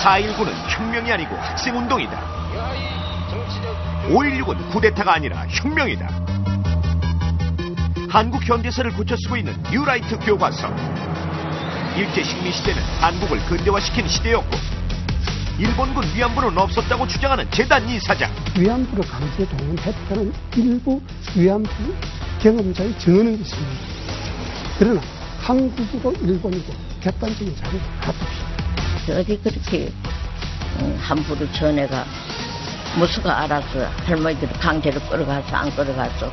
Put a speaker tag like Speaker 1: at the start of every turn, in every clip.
Speaker 1: 4.19는 혁명이 아니고 학생운동이다. 5.16은 쿠데타가 아니라 혁명이다. 한국 현대사를 고쳐쓰고 있는 뉴라이트 교과서. 일제식민 시대는 한국을 근대화시킨 시대였고 일본군 위안부는 없었다고 주장하는 재단 이사장.
Speaker 2: 위안부를 강제 동원했다는 일부 위안부 경험자의 증언은 있습니다. 그러나 한국이고 일본이고 객관적인 자료가 하나도 없습니다.
Speaker 3: 어디 그렇게 함부로 전해가 무수가 알아서 할머니들이 강제로 끌어가서 안 끌어가서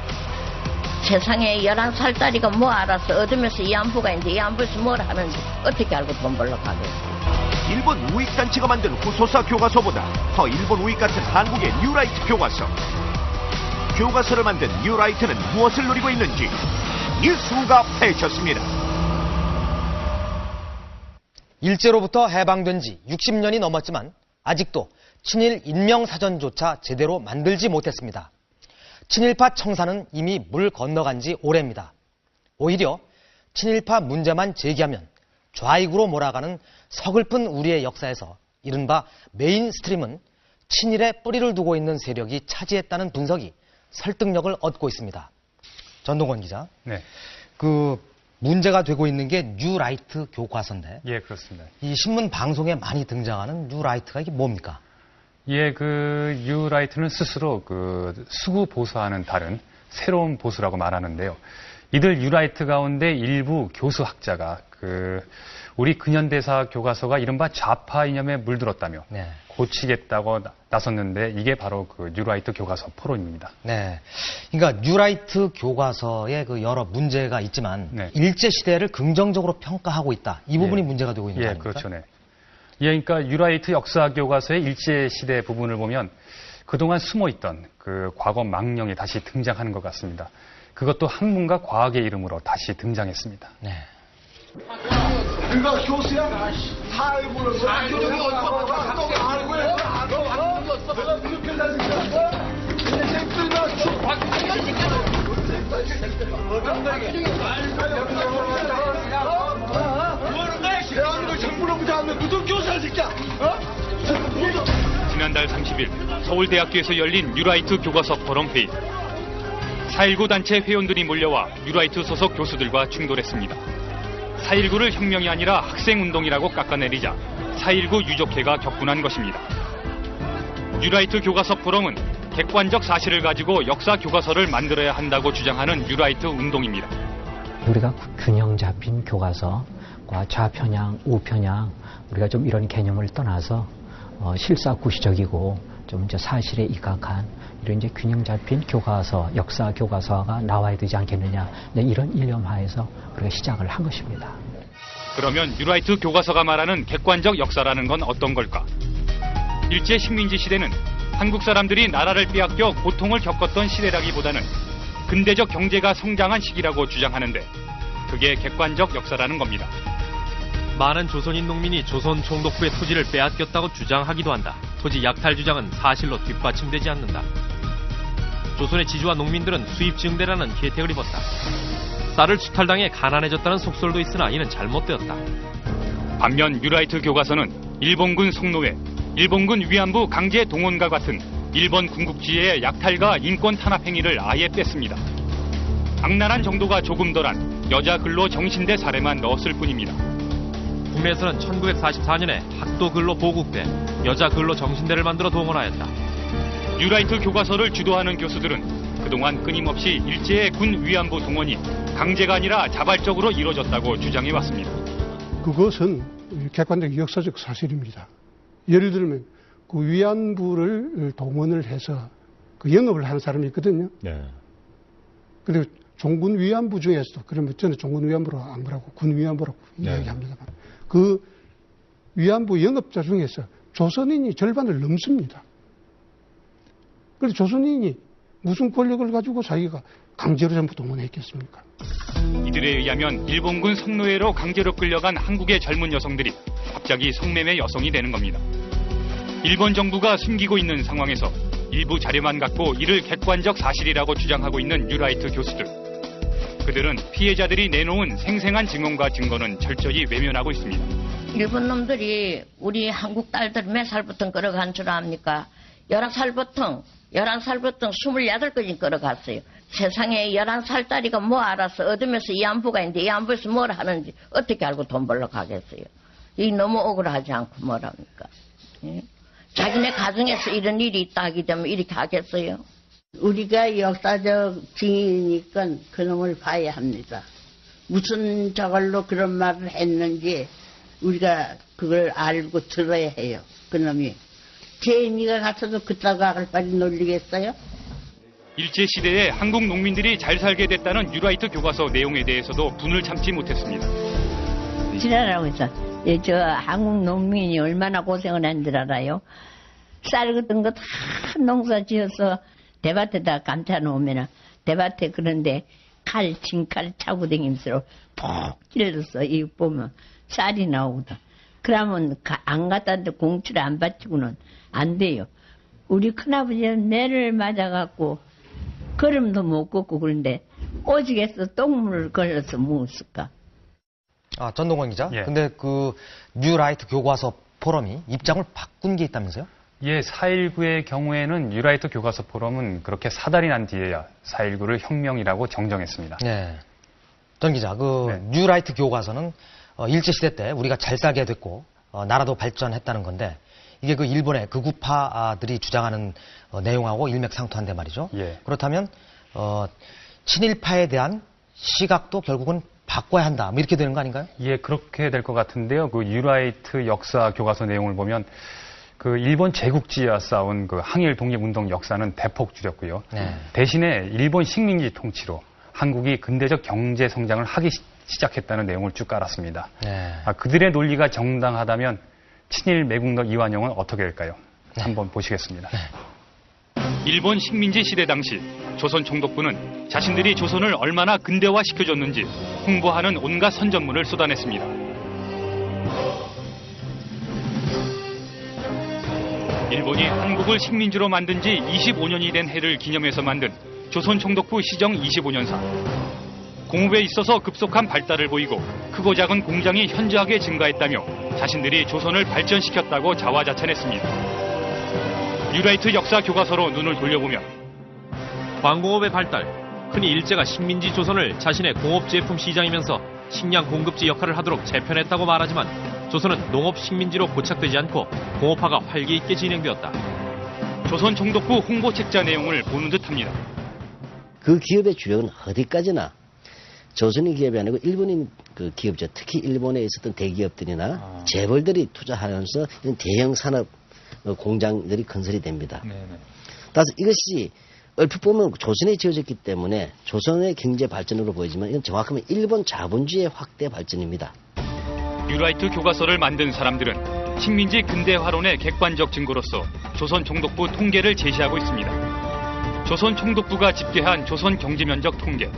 Speaker 3: 세상에 11살짜리가 뭐 알아서 얻으면서 위안부가 있는데 위안부에서 뭘 하는지 어떻게 알고 돈 벌러 가겠어.
Speaker 1: 일본 우익단체가 만든 후소사 교과서보다 더 일본 우익 같은 한국의 뉴라이트 교과서. 교과서를 만든 뉴라이트는 무엇을 노리고 있는지 뉴스가 파헤쳤습니다.
Speaker 4: 일제로부터 해방된 지 60년이 넘었지만 아직도 친일 인명사전조차 제대로 만들지 못했습니다. 친일파 청사는 이미 물 건너간 지 오래입니다. 오히려 친일파 문제만 제기하면 좌익으로 몰아가는 서글픈 우리의 역사에서 이른바 메인스트림은 친일에 뿌리를 두고 있는 세력이 차지했다는 분석이 설득력을 얻고 있습니다. 전동건 기자.
Speaker 5: 네.
Speaker 4: 문제가 되고 있는 게 뉴라이트 교과서인데.
Speaker 5: 예, 그렇습니다.
Speaker 4: 이 신문 방송에 많이 등장하는 뉴라이트가 이게 뭡니까?
Speaker 5: 예, 뉴라이트는 스스로 수구 보수와는 다른 새로운 보수라고 말하는데요. 이들 뉴라이트 가운데 일부 교수학자가 우리 근현대사 교과서가 이른바 좌파 이념에 물들었다며
Speaker 4: 네.
Speaker 5: 고치겠다고 나섰는데 이게 바로 뉴라이트 교과서 포론입니다.
Speaker 4: 네. 그러니까 뉴라이트 교과서에 여러 문제가 있지만
Speaker 5: 네.
Speaker 4: 일제 시대를 긍정적으로 평가하고 있다. 이 부분이
Speaker 5: 예.
Speaker 4: 문제가 되고 있는 거 아닙니까?
Speaker 5: 그렇죠. 네. 예, 그러니까 뉴라이트 역사 교과서의 일제 시대 부분을 보면 그동안 숨어있던 과거 망령이 다시 등장하는 것 같습니다. 그것도 학문과 과학의 이름으로 다시 등장했습니다.
Speaker 4: 네.
Speaker 6: 그가 교수야? 사회부를 교정이
Speaker 7: 지난달 30일 서울대학교에서 열린 뉴라이트 교과서 포럼 회의. 4.19 단체 회원들이 몰려와 뉴라이트 소속 교수들과 충돌했습니다. 4.19를 혁명이 아니라 학생운동이라고 깎아내리자 4.19 유족회가 격분한 것입니다. 뉴라이트 교과서 포럼은 객관적 사실을 가지고 역사 교과서를 만들어야 한다고 주장하는 뉴라이트 운동입니다.
Speaker 8: 우리가 균형 잡힌 교과서과 좌편향, 우편향, 우리가 좀 이런 개념을 떠나서 실사구시적이고 좀 이제 사실에 입각한 이런 이제 균형 잡힌 교과서, 역사 교과서가 나와야 되지 않겠느냐, 이런 일념하에서 우리가 시작을 한 것입니다.
Speaker 7: 그러면 뉴라이트 교과서가 말하는 객관적 역사라는 건 어떤 걸까? 일제 식민지 시대는 한국 사람들이 나라를 빼앗겨 고통을 겪었던 시대라기보다는 근대적 경제가 성장한 시기라고 주장하는데 그게 객관적 역사라는 겁니다.
Speaker 9: 많은 조선인 농민이 조선 총독부의 토지를 빼앗겼다고 주장하기도 한다. 토지 약탈 주장은 사실로 뒷받침되지 않는다. 조선의 지주와 농민들은 수입 증대라는 혜택을 입었다. 쌀을 수탈당해 가난해졌다는 속설도 있으나 이는 잘못되었다.
Speaker 7: 반면 뉴라이트 교과서는 일본군 성노예, 일본군 위안부 강제 동원과 같은 일본 군국주의의 약탈과 인권 탄압 행위를 아예 뺐습니다. 악랄한 정도가 조금 덜한 여자 근로 정신대 사례만 넣었을 뿐입니다.
Speaker 9: 국내에서는 1944년에 학도 근로 보국대, 여자 근로 정신대를 만들어 동원하였다.
Speaker 7: 뉴라이트 교과서를 주도하는 교수들은 그동안 끊임없이 일제의 군 위안부 동원이 강제가 아니라 자발적으로 이루어졌다고 주장해왔습니다.
Speaker 2: 그것은 객관적 역사적 사실입니다. 예를 들면 위안부를 동원을 해서 영업을 하는 사람이 있거든요.
Speaker 10: 네.
Speaker 2: 그리고 종군 위안부 중에서도, 그러면 저는 종군 위안부로 안 그러고 군 위안부라고 이야기합니다만, 그 위안부 영업자 중에서 조선인이 절반을 넘습니다. 그래서 조선인이 무슨 권력을 가지고 자기가 강제로 전부 동원했겠습니까?
Speaker 7: 이들에 의하면 일본군 성노예로 강제로 끌려간 한국의 젊은 여성들이 갑자기 성매매 여성이 되는 겁니다. 일본 정부가 숨기고 있는 상황에서 일부 자료만 갖고 이를 객관적 사실이라고 주장하고 있는 뉴라이트 교수들. 그들은 피해자들이 내놓은 생생한 증언과 증거는 철저히 외면하고 있습니다.
Speaker 3: 일본 놈들이 우리 한국 딸들 몇 살부터 끌어간 줄 압니까? 11살부터 28까지 끌어갔어요. 세상에 11살 딸이가 뭐 알아서 어둠에서 이안부가 있는데 이안부에서 뭘 하는지 어떻게 알고 돈 벌러 가겠어요. 이 너무 억울하지 않고 뭐랍니까? 예? 자기네 가정에서 이런 일이 있다 하기 때문에 이렇게 하겠어요?
Speaker 10: 우리가 역사적 증인이니까 그놈을 봐야 합니다. 무슨 저걸로 그런 말을 했는지 우리가 그걸 알고 들어야 해요. 그놈이. 제인이가 가서도 그따가 빨리 놀리겠어요?
Speaker 7: 일제시대에 한국 농민들이 잘 살게 됐다는 뉴라이트 교과서 내용에 대해서도 분을 참지 못했습니다.
Speaker 11: 지랄하고 있어. 저 한국 농민이 얼마나 고생을 한 줄 알아요? 쌀 같은 거 다 농사 지어서 대밭에다 감춰 놓으면 대밭에 그런데 진칼 차고 다니면서 푹 찔러서 이거 보면 쌀이 나오거든. 그러면 안 갖다 대 공치를 안 받치고는 안 돼요. 우리 큰아버지는 매를 맞아갖고 걸음도 못 걷고 그런데 오직에서 똥물을 걸려서 묵었을까?
Speaker 4: 전동건 기자.
Speaker 5: 예.
Speaker 4: 근데 그 뉴라이트 교과서 포럼이 입장을 바꾼 게 있다면서요?
Speaker 5: 예, 4.19의 경우에는 뉴라이트 교과서 포럼은 그렇게 사달이 난 뒤에야 4.19를 혁명이라고 정정했습니다.
Speaker 4: 네. 전 기자,
Speaker 5: 네.
Speaker 4: 뉴라이트 교과서는 일제시대 때 우리가 잘 살게 됐고 나라도 발전했다는 건데 이게 그 일본의 극우파들이 주장하는 내용하고 일맥상통한데 말이죠.
Speaker 5: 예.
Speaker 4: 그렇다면 친일파에 대한 시각도 결국은 바꿔야 한다. 뭐 이렇게 되는 거 아닌가요?
Speaker 5: 예, 그렇게 될 것 같은데요. 그 뉴라이트 역사 교과서 내용을 보면 그 일본 제국주의와 싸운 그 항일 독립운동 역사는 대폭 줄였고요.
Speaker 4: 네.
Speaker 5: 대신에 일본 식민지 통치로 한국이 근대적 경제 성장을 하기 시작했다는 내용을 쭉 깔았습니다.
Speaker 4: 네.
Speaker 5: 그들의 논리가 정당하다면 친일 매국노 이완용은 어떻게 될까요? 한번 보시겠습니다.
Speaker 7: 일본 식민지 시대 당시 조선 총독부는 자신들이 조선을 얼마나 근대화시켜줬는지 홍보하는 온갖 선전문을 쏟아냈습니다. 일본이 한국을 식민지로 만든 지 25년이 된 해를 기념해서 만든 조선 총독부 시정 25년사. 공업에 있어서 급속한 발달을 보이고 크고 작은 공장이 현저하게 증가했다며 자신들이 조선을 발전시켰다고 자화자찬했습니다. 뉴라이트 역사 교과서로 눈을 돌려보면
Speaker 9: 광공업의 발달, 흔히 일제가 식민지 조선을 자신의 공업 제품 시장이면서 식량 공급지 역할을 하도록 재편했다고 말하지만 조선은 농업 식민지로 고착되지 않고 공업화가 활기 있게 진행되었다.
Speaker 7: 조선 총독부 홍보 책자 내용을 보는 듯합니다.
Speaker 12: 그 기업의 주력은 어디까지나 조선인 기업이 아니고 일본인 그 기업죠. 특히 일본에 있었던 대기업들이나 재벌들이 투자하면서 이런 대형 산업 공장들이 건설이 됩니다. 따라서 이것이 얼핏 보면 조선에 지어졌기 때문에 조선의 경제 발전으로 보이지만 이건 정확하면 일본 자본주의의 확대 발전입니다.
Speaker 7: 뉴라이트 교과서를 만든 사람들은 식민지 근대화론의 객관적 증거로서 조선 총독부 통계를 제시하고 있습니다. 조선 총독부가 집계한 조선 경제면적 통계.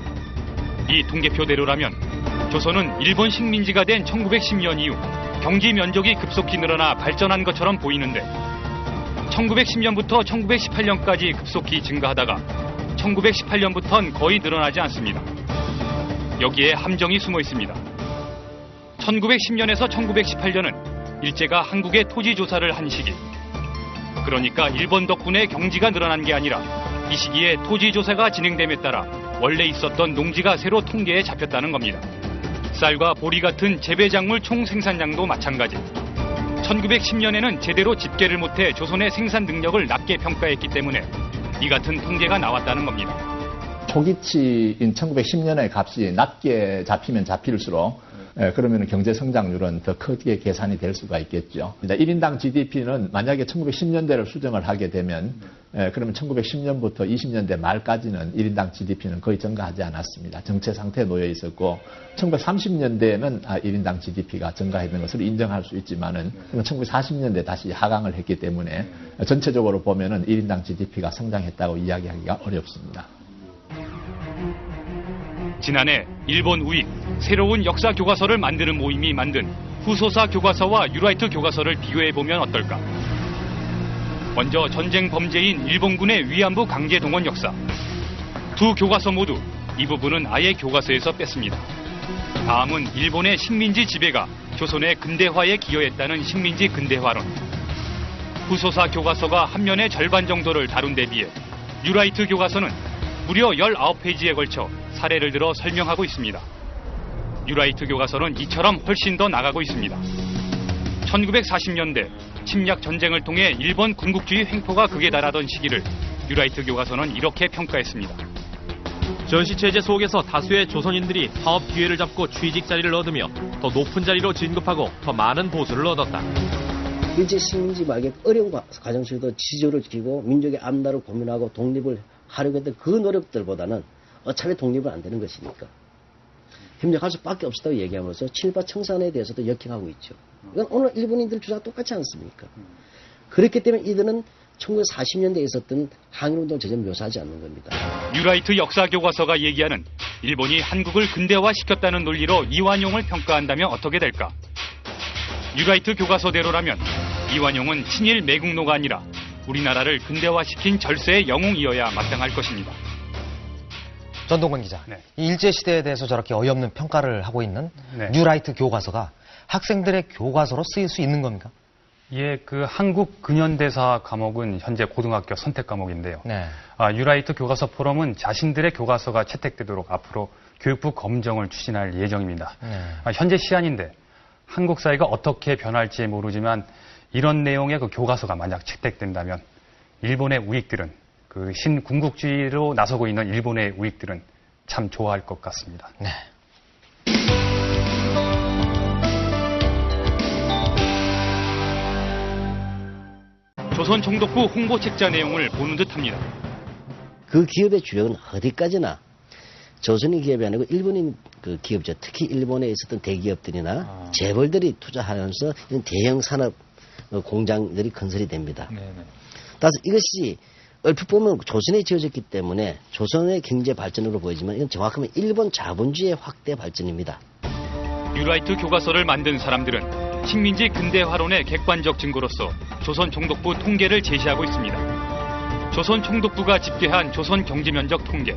Speaker 7: 이 통계표대로라면 조선은 일본 식민지가 된 1910년 이후 경지 면적이 급속히 늘어나 발전한 것처럼 보이는데 1910년부터 1918년까지 급속히 증가하다가 1918년부터는 거의 늘어나지 않습니다. 여기에 함정이 숨어 있습니다. 1910년에서 1918년은 일제가 한국에 토지 조사를 한 시기. 그러니까 일본 덕분에 경지가 늘어난 게 아니라 이 시기에 토지 조사가 진행됨에 따라 원래 있었던 농지가 새로 통계에 잡혔다는 겁니다. 쌀과 보리 같은 재배작물 총 생산량도 마찬가지. 1910년에는 제대로 집계를 못해 조선의 생산 능력을 낮게 평가했기 때문에 이 같은 통계가 나왔다는 겁니다.
Speaker 13: 초기치인 1910년의 값이 낮게 잡히면 잡힐수록 그러면 경제 성장률은 더 크게 계산이 될 수가 있겠죠. 1인당 GDP는 만약에 1910년대를 수정을 하게 되면 그러면 1910년부터 20년대 말까지는 1인당 GDP는 거의 증가하지 않았습니다. 정체 상태에 놓여 있었고 1930년대에는 1인당 GDP가 증가했는 것을 인정할 수 있지만은 1940년대 다시 하강을 했기 때문에 전체적으로 보면은 1인당 GDP가 성장했다고 이야기하기가 어렵습니다.
Speaker 7: 지난해 일본 우익 새로운 역사 교과서를 만드는 모임이 만든 후소사 교과서와 뉴라이트 교과서를 비교해보면 어떨까? 먼저 전쟁 범죄인 일본군의 위안부 강제 동원 역사. 두 교과서 모두 이 부분은 아예 교과서에서 뺐습니다. 다음은 일본의 식민지 지배가 조선의 근대화에 기여했다는 식민지 근대화론. 후소사 교과서가 한 면의 절반 정도를 다룬 데 비해 뉴라이트 교과서는 무려 19페이지에 걸쳐 사례를 들어 설명하고 있습니다. 뉴라이트 교과서는 이처럼 훨씬 더 나가고 있습니다. 1940년대 침략 전쟁을 통해 일본 군국주의 횡포가 극에 달하던 시기를 뉴라이트 교과서는 이렇게 평가했습니다.
Speaker 9: 전시체제 속에서 다수의 조선인들이 사업 기회를 잡고 취직 자리를 얻으며 더 높은 자리로 진급하고 더 많은 보수를 얻었다.
Speaker 12: 일제 식민지 말기 어려운 과정 속에서 지조를 지키고 민족의 앞날을 고민하고 독립을 하려고 했던 그 노력들보다는 어차피 독립은 안 되는 것이니까 협력할 수밖에 없었다고 얘기하면서 친일파 청산에 대해서도 역행하고 있죠. 이건 오늘 일본인들 주장 똑같지 않습니까? 그렇기 때문에 이들은 1940년대에 있었던 항일운동 제대로 묘사하지 않는 겁니다.
Speaker 7: 뉴라이트 역사교과서가 얘기하는 일본이 한국을 근대화시켰다는 논리로 이완용을 평가한다면 어떻게 될까? 뉴라이트 교과서대로라면 이완용은 친일 매국노가 아니라 우리나라를 근대화시킨 절세의 영웅이어야 마땅할 것입니다.
Speaker 4: 전동건 기자,
Speaker 5: 네.
Speaker 4: 이 일제시대에 대해서 저렇게 어이없는 평가를 하고 있는
Speaker 5: 네.
Speaker 4: 뉴라이트 교과서가 학생들의 교과서로 쓰일 수 있는 겁니까?
Speaker 5: 예, 그 한국 근현대사 과목은 현재 고등학교 선택 과목인데요.
Speaker 4: 네.
Speaker 5: 뉴라이트 교과서 포럼은 자신들의 교과서가 채택되도록 앞으로 교육부 검정을 추진할 예정입니다.
Speaker 4: 네.
Speaker 5: 현재 시한인데 한국 사회가 어떻게 변할지 모르지만 이런 내용의 그 교과서가 만약 채택된다면 일본의 우익들은 그 신군국주의로 나서고 있는 일본의 우익들은 참 좋아할 것 같습니다.
Speaker 4: 네.
Speaker 7: 조선 총독부 홍보 책자 내용을 보는 듯합니다.
Speaker 12: 그 기업의 주력은 어디까지나 조선인 기업이 아니고 일본인 그 기업죠. 특히 일본에 있었던 대기업들이나 재벌들이 투자하면서 이런 대형 산업 공장들이 건설이 됩니다.
Speaker 4: 네네.
Speaker 12: 따라서 이것이 얼핏 보면 조선에 지어졌기 때문에 조선의 경제 발전으로 보이지만 이건 정확하면 일본 자본주의의 확대 발전입니다.
Speaker 7: 뉴라이트 교과서를 만든 사람들은 식민지 근대화론의 객관적 증거로서 조선 총독부 통계를 제시하고 있습니다. 조선 총독부가 집계한 조선 경제면적 통계.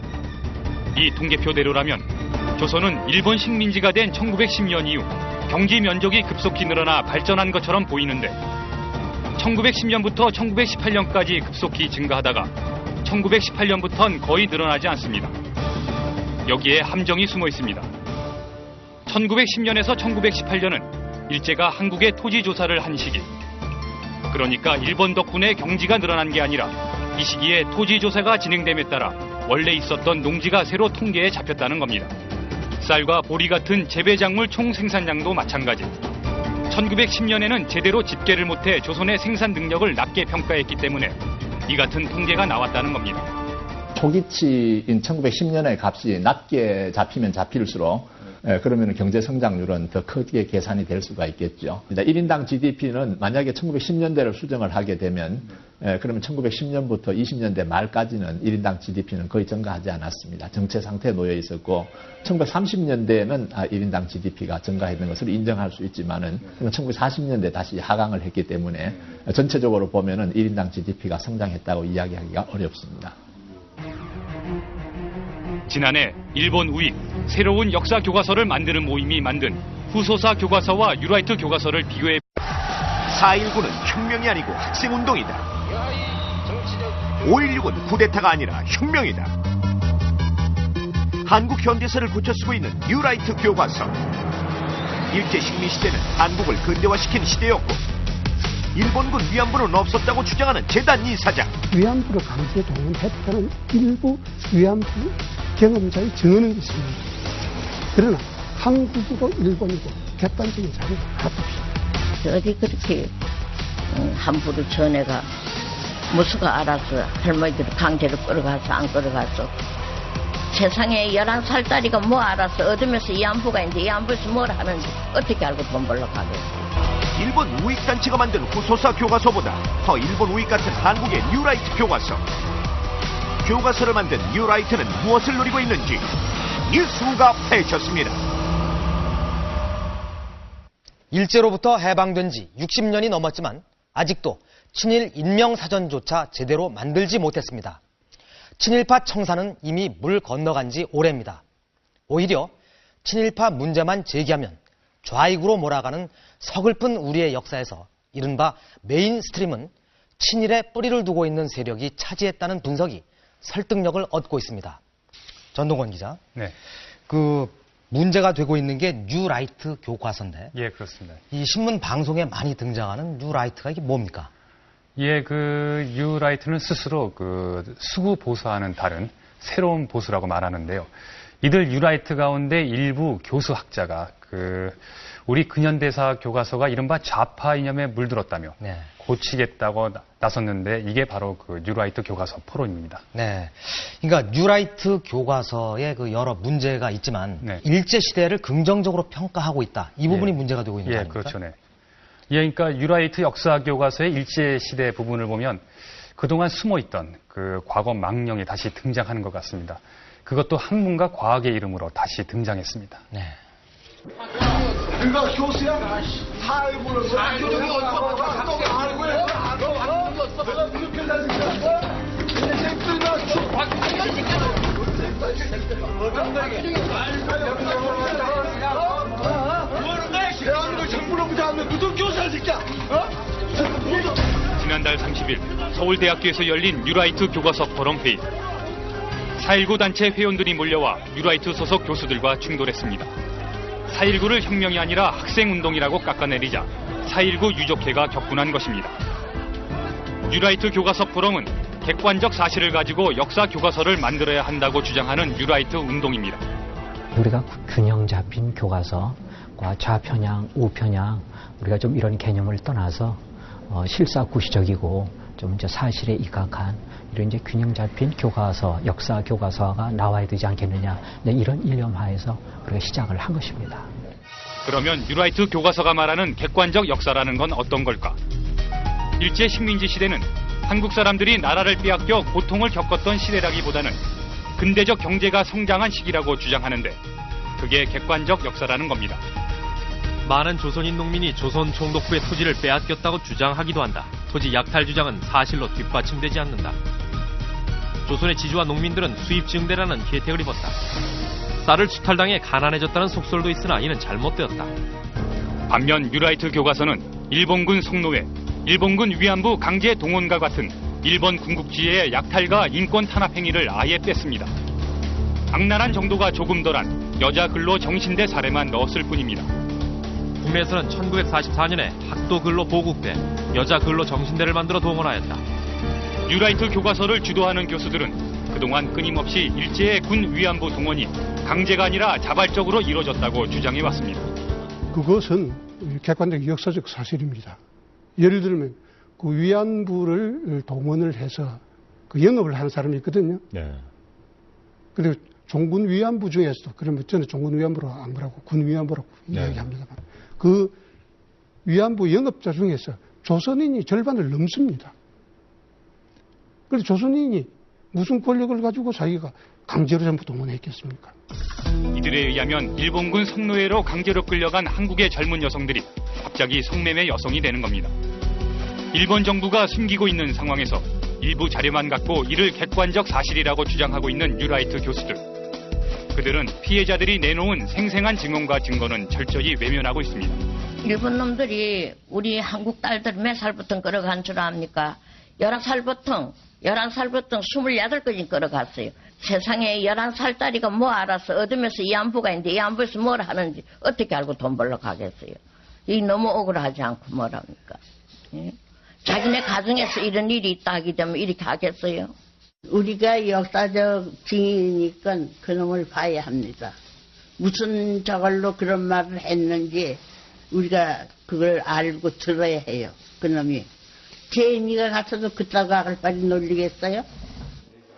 Speaker 7: 이 통계표대로라면 조선은 일본 식민지가 된 1910년 이후 경제 면적이 급속히 늘어나 발전한 것처럼 보이는데 1910년부터 1918년까지 급속히 증가하다가 1918년부터는 거의 늘어나지 않습니다. 여기에 함정이 숨어 있습니다. 1910년에서 1918년은 일제가 한국에 토지 조사를 한 시기. 그러니까 일본 덕분에 경지가 늘어난 게 아니라 이 시기에 토지 조사가 진행됨에 따라 원래 있었던 농지가 새로 통계에 잡혔다는 겁니다. 쌀과 보리 같은 재배작물 총 생산량도 마찬가지. 1910년에는 제대로 집계를 못해 조선의 생산 능력을 낮게 평가했기 때문에 이 같은 통계가 나왔다는 겁니다.
Speaker 13: 초기치인 1910년의 값이 낮게 잡히면 잡힐수록 그러면 경제 성장률은 더 크게 계산이 될 수가 있겠죠. 1인당 GDP는 만약에 1910년대를 수정을 하게 되면 그러면 1910년부터 20년대 말까지는 1인당 GDP는 거의 증가하지 않았습니다. 정체 상태에 놓여 있었고 1930년대에는 1인당 GDP가 증가했는 것을 인정할 수 있지만은 1940년대 다시 하강을 했기 때문에 전체적으로 보면은 1인당 GDP가 성장했다고 이야기하기가 어렵습니다.
Speaker 7: 지난해 일본 우익 새로운 역사 교과서를 만드는 모임이 만든 후소사 교과서와 뉴라이트 교과서를 비교해
Speaker 1: 4.19는 혁명이 아니고 학생운동이다. 5.16은 쿠데타가 아니라 혁명이다. 한국 현대사를 고쳐 쓰고 있는 뉴라이트 교과서. 일제 식민 시대는 한국을 근대화시킨 시대였고 일본군 위안부는 없었다고 주장하는 재단 이사장.
Speaker 2: 위안부를 강제 동원했다는 일부 위안부 경험자의 증언은 있습니다. 그러나 한국이고 일본이고 객관적인 자료가 하나도
Speaker 3: 어디 그렇게 함부로 전해가 무수가 알아서 할머니들이 강제로 끌어가서 안 끌어가서 세상에 11살짜리가 뭐 알아서 얻으면서 위안부가 있는데 위안부에서 뭘 하는지 어떻게 알고 돈 벌러 가겠어.
Speaker 1: 일본 우익단체가 만든 후소사 교과서보다 더 일본 우익 같은 한국의 뉴라이트 교과서. 교과서를 만든 뉴라이트는 무엇을 노리고 있는지 뉴스가 파헤쳤습니다.
Speaker 4: 일제로부터 해방된 지 60년이 넘었지만 아직도 친일 인명사전조차 제대로 만들지 못했습니다. 친일파 청사는 이미 물 건너간 지 오래입니다. 오히려 친일파 문제만 제기하면 좌익으로 몰아가는 서글픈 우리의 역사에서 이른바 메인스트림은 친일에 뿌리를 두고 있는 세력이 차지했다는 분석이 설득력을 얻고 있습니다. 전동건 기자.
Speaker 5: 네.
Speaker 4: 문제가 되고 있는 게 뉴라이트 교과서인데.
Speaker 5: 예, 그렇습니다.
Speaker 4: 이 신문 방송에 많이 등장하는 뉴라이트가 이게 뭡니까?
Speaker 5: 예, 뉴라이트는 스스로 수구 보수와는 다른 새로운 보수라고 말하는데요. 이들 뉴라이트 가운데 일부 교수학자가 우리 근현대사 교과서가 이른바 좌파 이념에 물들었다며
Speaker 4: 네.
Speaker 5: 고치겠다고 나섰는데 이게 바로 뉴라이트 교과서 포론입니다.
Speaker 4: 네. 그러니까 뉴라이트 교과서에 여러 문제가 있지만
Speaker 5: 네.
Speaker 4: 일제 시대를 긍정적으로 평가하고 있다. 이 부분이
Speaker 5: 예.
Speaker 4: 문제가 되고 있는 거 아닙니까?
Speaker 5: 그렇죠. 네. 예, 그러니까 뉴라이트 역사 교과서의 일제 시대 부분을 보면 그동안 숨어있던 과거 망령이 다시 등장하는 것 같습니다. 그것도 학문과 과학의 이름으로 다시 등장했습니다.
Speaker 4: 네.
Speaker 6: 그가 교수야? 사회부는 교정이
Speaker 7: 지난달 30일 서울대학교에서 열린 뉴라이트 교과서 포럼 회의. 4.19 단체 회원들이 몰려와 뉴라이트 소속 교수들과 충돌했습니다. 4.19를 혁명이 아니라 학생운동이라고 깎아내리자 4.19 유족회가 격분한 것입니다. 뉴라이트 교과서 포럼은 객관적 사실을 가지고 역사 교과서를 만들어야 한다고 주장하는 뉴라이트 운동입니다.
Speaker 8: 우리가 균형 잡힌 교과서과 좌편향, 우편향, 우리가 좀 이런 개념을 떠나서 실사구시적이고 좀 이제 사실에 입각한 이런 이제 균형 잡힌 교과서, 역사 교과서가 나와야 되지 않겠느냐, 이런 일념하에서 우리가 시작을 한 것입니다.
Speaker 7: 그러면 뉴라이트 교과서가 말하는 객관적 역사라는 건 어떤 걸까? 일제 식민지 시대는 한국 사람들이 나라를 빼앗겨 고통을 겪었던 시대라기보다는 근대적 경제가 성장한 시기라고 주장하는데 그게 객관적 역사라는 겁니다.
Speaker 9: 많은 조선인 농민이 조선 총독부의 토지를 빼앗겼다고 주장하기도 한다. 토지 약탈 주장은 사실로 뒷받침되지 않는다. 조선의 지주와 농민들은 수입 증대라는 혜택을 입었다. 쌀을 수탈당해 가난해졌다는 속설도 있으나 이는 잘못되었다.
Speaker 7: 반면 뉴라이트 교과서는 일본군 성노예, 일본군 위안부 강제 동원과 같은 일본 군국주의의 약탈과 인권 탄압 행위를 아예 뺐습니다. 악랄한 정도가 조금 덜한 여자 근로 정신대 사례만 넣었을 뿐입니다.
Speaker 9: 국내에서는 1944년에 학도 근로 보국대, 여자 근로 정신대를 만들어 동원하였다.
Speaker 7: 뉴라이트 교과서를 주도하는 교수들은 그동안 끊임없이 일제의 군 위안부 동원이 강제가 아니라 자발적으로 이루어졌다고 주장해왔습니다.
Speaker 2: 그것은 객관적 역사적 사실입니다. 예를 들면 위안부를 동원을 해서 영업을 하는 사람이 있거든요.
Speaker 14: 네.
Speaker 2: 그리고 종군 위안부 중에서도, 그러면 저는 종군 위안부로 안 그러고 군 위안부라고 이야기합니다만, 위안부 영업자 중에서 조선인이 절반을 넘습니다. 그래서 조선인이 무슨 권력을 가지고 자기가 강제로 전부 동원했겠습니까?
Speaker 7: 이들에 의하면 일본군 성노예로 강제로 끌려간 한국의 젊은 여성들이 갑자기 성매매 여성이 되는 겁니다. 일본 정부가 숨기고 있는 상황에서 일부 자료만 갖고 이를 객관적 사실이라고 주장하고 있는 뉴라이트 교수들. 그들은 피해자들이 내놓은 생생한 증언과 증거는 철저히 외면하고 있습니다.
Speaker 3: 일본 놈들이 우리 한국 딸들 몇 살부터 끌어간 줄 압니까? 11살부터 28까지 끌어갔어요. 세상에 11살 딸이가 뭐 알아서 어둠에서 이안부가 있는데 이안부에서 뭘 하는지 어떻게 알고 돈 벌러 가겠어요. 이 너무 억울하지 않고 뭘 합니까? 예? 자기네 가정에서 이런 일이 있다 하기 때문에 이렇게 하겠어요?
Speaker 10: 우리가 역사적 증인이니까 그놈을 봐야 합니다. 무슨 저걸로 그런 말을 했는지 우리가 그걸 알고 들어야 해요. 그놈이. 제인이가 가서도 그따가 빨리 놀리겠어요?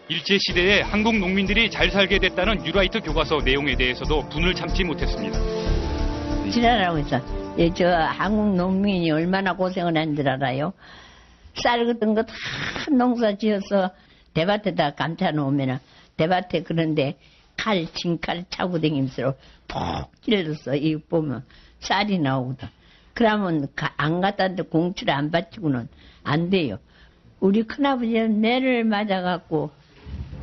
Speaker 7: 일제시대에 한국 농민들이 잘 살게 됐다는 뉴라이트 교과서 내용에 대해서도 분을 참지 못했습니다.
Speaker 11: 지랄하고 있어. 저 한국 농민이 얼마나 고생을 한 줄 알아요? 쌀 같은 거 다 농사 지어서 대밭에다 감춰 놓으면 대밭에 그런데 진칼 차고 다니면서 푹 찔러서 이 보면 쌀이 나오거든. 그러면 안 갖다 대 공치를 안 받치고는 안 돼요. 우리 큰아버지는 매를 맞아갖고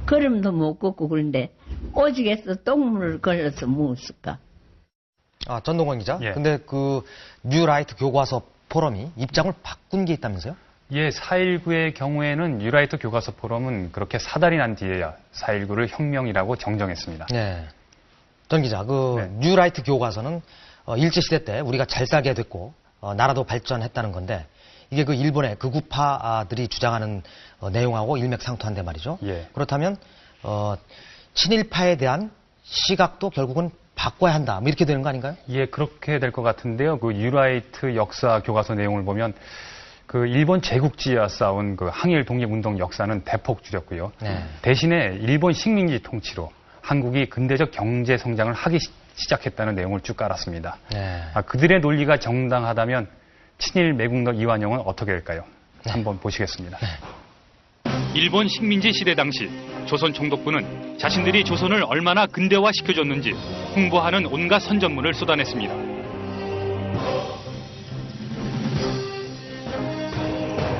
Speaker 11: 걸음도 못 걷고 그런데 오직에서 똥물을 걸려서 묵었을까.
Speaker 4: 전동건 기자.
Speaker 5: 예.
Speaker 4: 근데 그 뉴라이트 교과서 포럼이 입장을 바꾼 게 있다면서요?
Speaker 5: 예, 4.19의 경우에는 뉴라이트 교과서 포럼은 그렇게 사달이 난 뒤에야 4.19를 혁명이라고 정정했습니다.
Speaker 4: 네. 전 기자, 뉴라이트 교과서는 일제시대 때 우리가 잘 살게 됐고, 나라도 발전했다는 건데, 이게 그 일본의 극우파들이 주장하는 내용하고 일맥상통한데 말이죠.
Speaker 5: 예.
Speaker 4: 그렇다면, 친일파에 대한 시각도 결국은 바꿔야 한다. 뭐 이렇게 되는 거 아닌가요?
Speaker 5: 예, 그렇게 될 것 같은데요. 그 뉴라이트 역사 교과서 내용을 보면 그 일본 제국주의와 싸운 그 항일 독립운동 역사는 대폭 줄였고요.
Speaker 4: 네.
Speaker 5: 대신에 일본 식민지 통치로 한국이 근대적 경제 성장을 하기 시작했다는 내용을 쭉 깔았습니다.
Speaker 4: 네.
Speaker 5: 그들의 논리가 정당하다면 친일 매국노 이완용은 어떻게 될까요? 한번 보시겠습니다.
Speaker 7: 일본 식민지 시대 당시 조선 총독부는 자신들이 조선을 얼마나 근대화시켜줬는지 홍보하는 온갖 선전문을 쏟아냈습니다.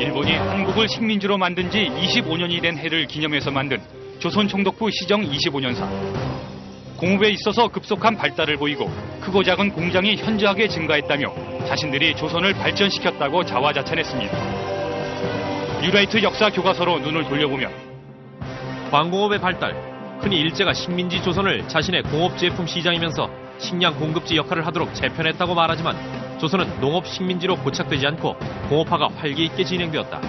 Speaker 7: 일본이 한국을 식민지로 만든 지 25년이 된 해를 기념해서 만든 조선 총독부 시정 25년사. 공업에 있어서 급속한 발달을 보이고 크고 작은 공장이 현저하게 증가했다며 자신들이 조선을 발전시켰다고 자화자찬했습니다. 뉴라이트 역사 교과서로 눈을 돌려보면
Speaker 9: 광공업의 발달, 흔히 일제가 식민지 조선을 자신의 공업 제품 시장이면서 식량 공급지 역할을 하도록 재편했다고 말하지만 조선은 농업 식민지로 고착되지 않고 공업화가 활기 있게 진행되었다.